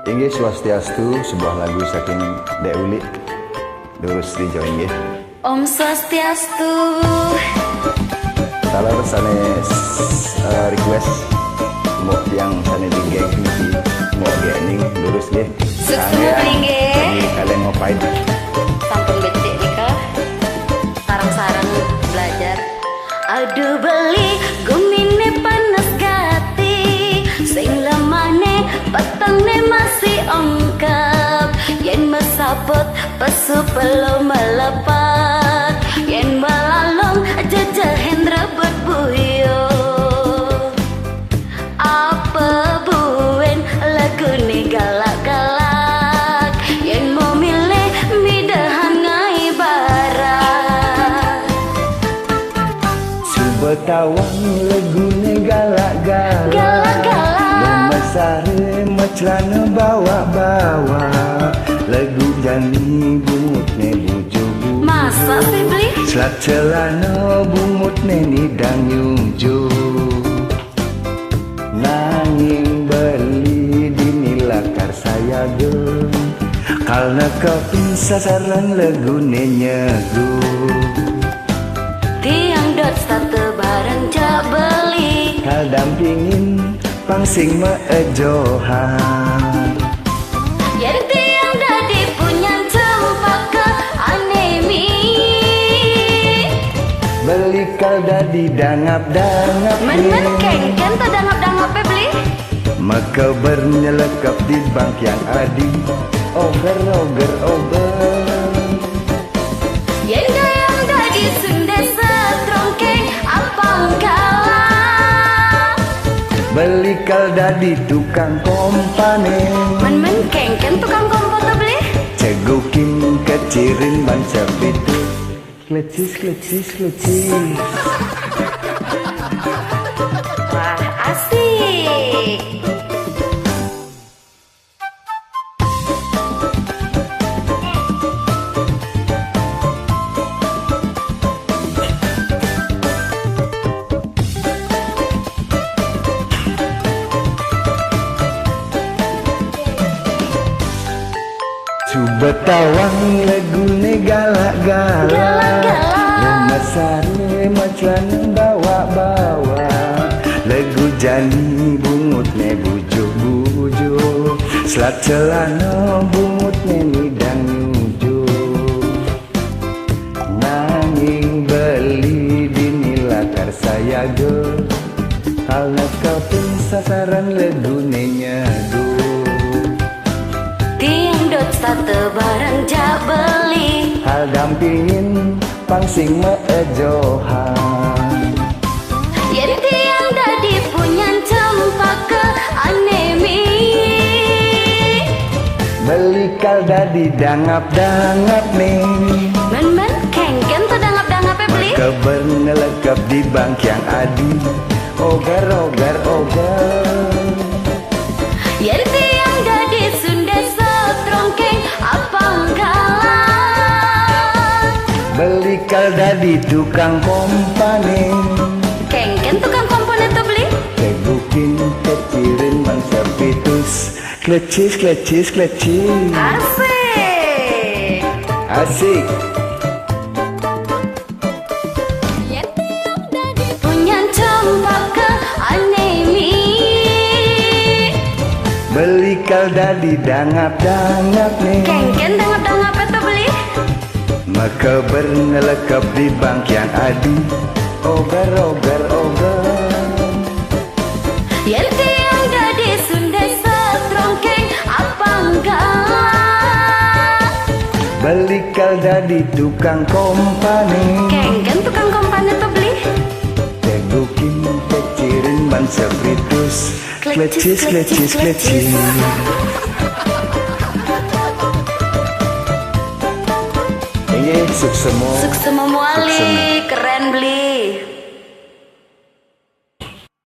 Inggih Swastiastu, sebuah lagu saking Dek Uli. Terus dijo inggih. Om Swastiastu. Salah sanes request mau yang sane digeng mau gening lurus nggih. Sukses inggih. Kalian mau paid. Sampun becik nika. Sarang-sarang belajar. Aduh beli gumine panas gati. Sing lemane petengne masih ongkap. Yen mesaput pesu belum melepat. Yen melalong jajahin rebut buyo. Apa buen lagu nih galak-galak. Yen mau milih midahan ngai barat. Coba tawang lagu nih galak-galak. Sare maclana bawa-bawa lagu jani bungutne bujo-bujo. Masa sih beli? Selat celana bungutne nidang nyujo. Nanging beli dinilakar saya ge. Karena kepin sasaran lagu nyegu. Tiang dot satu bareng cak beli. Kal dampingin pangsing meejohan. Yen tiang dadi punya tempat ke anemi. Beli kal dadi dangap-dangap. Men kengken tak dangap-dangap beli. Maka bernyelekap di bank yang adi. Oger. Yen dayang dadi sunde setrongkeng apang kalah. Beli kal dadi tukang kompane. Men kengken tukang kompor tuh beli. Cegukin kecirin ban sepitu. Klecis. Wah asik. Coba tawang lagu ne galak-galak. Lama sare maclana bawa-bawa lagu jani bungut ne bujo-bujo. Selat celana bungut ne nidang nyujo. Nanging beli dinilakar saya ge. Karena kepin sasaran lagu ne nyago. Satu barang jak beli. Hal dampingin pangsing meejohan. Yen tiang dadi punya tempat ke anemi. Beli kal dadi dangap-dangap nih. Men kengken tuh dangap-dangap beli. Keber ngelekap di bank yang adi. Oger. Yen tiang dadi sunde setrongkeng apang kalah. Beli kal dadi tukang kompane. Kengken tukang komponen tuh beli. Tegukin kecirin man sepitus. Klecis. Asik. Yen tiang dadi punya tempat ke anemi. Beli kal dadi dangap-dangap nih. Kengken dangap-dangap tuh beli. Maka bernelekap di bank yang adi. Oger. Yen tiang dadi sunde setrongkeng apang kalah. Beli kal dadi tukang kompane. Kengken tukang kompane tuh beli. Tegukin kecirin ban sepitus. Klecis. Ini suksemo Suksemo muali, keren beli.